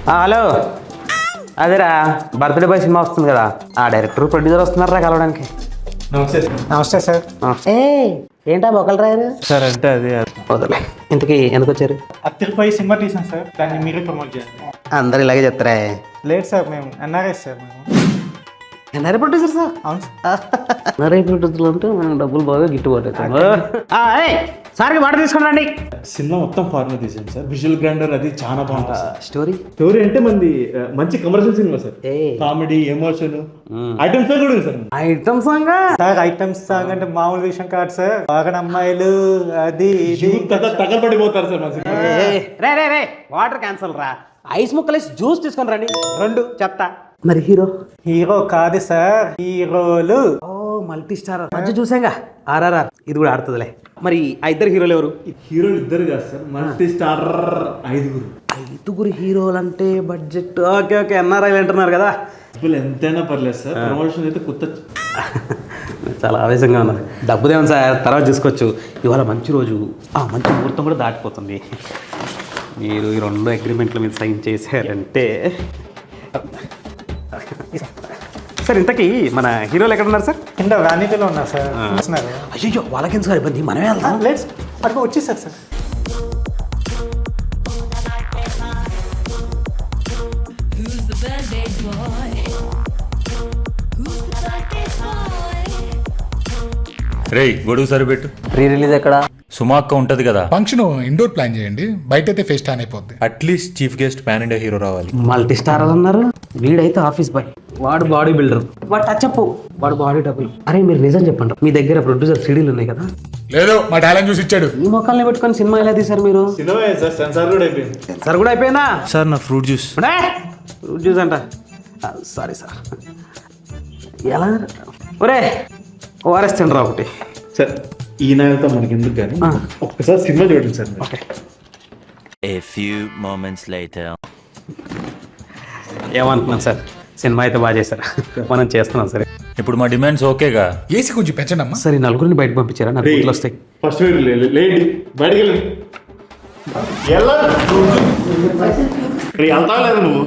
Hello, అదేరా birthday boy cinema వస్తుంది కదా, ఆ డైరెక్టర్ ప్రొడ్యూసర్ వస్తున్నారా కలవడానికి. నమస్తే సార్. నమస్తే సార్. ఏంటా బొక్కలు రాయరు సార్ అంటే అది వదలే. ఇంతకీ ఎందుకు వచ్చారు? అత్తిరిపై సినిమా తీసాం సార్, దాన్ని మీరే ప్రమోట్ చేయాలి. అందరు ఇలాగే చెప్తారా? లేదు సార్, మేము ఎన్ఆర్ఎస్ సార్. మేము ఎన్ఆర్ఐ ప్రొడ్యూసర్ సార్. అవును సార్. ఎన్ఆర్ఐ ప్రొడ్యూసర్లు అంటే మనం డబ్బులు బాగా గిట్టుబాటు సార్కి మాట తీసుకున్నాండి. సినిమా మొత్తం ఫార్మర్ తీసాం సార్. విజువల్ గ్రాండర్ అది చాలా బాగుంటుంది సార్. స్టోరీ స్టోరీ అంటే మంది మంచి కమర్షియల్ సినిమా సార్. ఏ. కామెడీ, ఎమోషన్, ఐటమ్స్ కూడా ఉంది sir. Item song sir items song అంటే మామూలు విషయం కాదు సార్. బాగా అమ్మాయిలు అది ఇది తగలబడిపోతారు సార్ మా సినిమా. రే రే రే వాటర్ క్యాన్సల్ రా. ఐస్ ముక్కలేసి జ్యూస్ తీసుకొని రండి. రెండు చెప్తా. మరి హీరో? హీరో కాదు సార్, హీరోలు. ఓ మల్టీ స్టార్ మధ్య చూసాగా ఆర్ఆర్ఆర్, ఇది కూడా ఆడుతుందిలే. మరి ఆ ఇద్దరు హీరోలు ఎవరు? హీరోలు ఇద్దరు కాదు సార్, మల్టీ స్టార్ 5గురు. 5 హీరోలు అంటే బడ్జెట్ ఓకే ఓకే ఎన్ఆర్ఐలు అంటున్నారు కదా. డబ్బులు ఎంతైనా పర్లేదు సార్, ప్రమోషన్ అయితే కొత్త. చాలా ఆవేశంగా ఉన్నది. డబ్బుదేమో సార్, తర్వాత చూసుకోవచ్చు. ఇవాళ మంచి రోజు, ఆ మంచి ముహూర్తం కూడా దాటిపోతుంది. మీరు ఈ 2 అగ్రిమెంట్ల మీద సైన్ చేశారంటే. సార్ ఇంతకీ మన హీరోలు ఎక్కడ ఉన్నారు సార్? కింద వ్యానిటీలో ఉన్నారు సార్. చూస్తున్నారు. అయ్యో వాళ్ళకి సార్ ఇబ్బంది, మనమే వెళ్తాం. లేదు సార్, అక్కడ వచ్చేసారు sir. Who's the birthday boy? Who's the birthday boy? రేయ్ గొడుగు సరిపెట్టు. ప్రీ రిలీజ్ ఎక్కడ? సుమాక్క ఉంటది కదా. ఫంక్షన్ ఇండోర్ ప్లాన్ చేయండి, బయట అయితే ఫెస్ట్ ఆన్ అయిపోద్ది. At least chief guest pan India hero రావాలి. మల్టీ స్టార్ అన్నారు. వీడైతే ఆఫీస్ బాయ్, వాడు బాడీ బిల్డర్, వాడు టచ్ అప్, వాడు బాడీ డబుల్. అరే మీరు నిజం చెప్పండి, మీ దగ్గర ప్రొడ్యూసర్ సీడీలు ఉన్నాయి కదా? లేదు, మా టాలెంట్ చూసి ఇచ్చాడు. ఈ మొక్కల్ని పెట్టుకొని సినిమా ఎలా తీశారు మీరు? సినిమా సార్, సెన్సార్ కూడా అయిపోయింది. సెన్సార్ కూడా అయిపోయిందా? సార్ నా ఫ్రూట్ జ్యూస్. ఫ్రూట్ జ్యూస్ అంట. Sorry sir. ఎలా? ఒరే ఓఆర్ఎస్ తిండ్రా ఒకటి. సార్ ఈ నాయకుతో మనకి ఎందుకు కానీ ఒక్కసారి సినిమా చూడండి sir. Okay. A few moments later. ఏమనుకున్నాను సార్, సినిమా అయితే బాగా చేశారు, మనం చేస్తున్నాం సరే. ఇప్పుడు మా డిమాండ్స్ ఓకేగా? ఏసీ కొంచెం పెంచండి అమ్మా. సరే నలుగురిని బయటకు పంపించారా? నాకు గుర్తులు వస్తాయి. ఫస్ట్ లేండి, బయటికి వెళ్ళండి. వెళ్తా లేదు నువ్వు.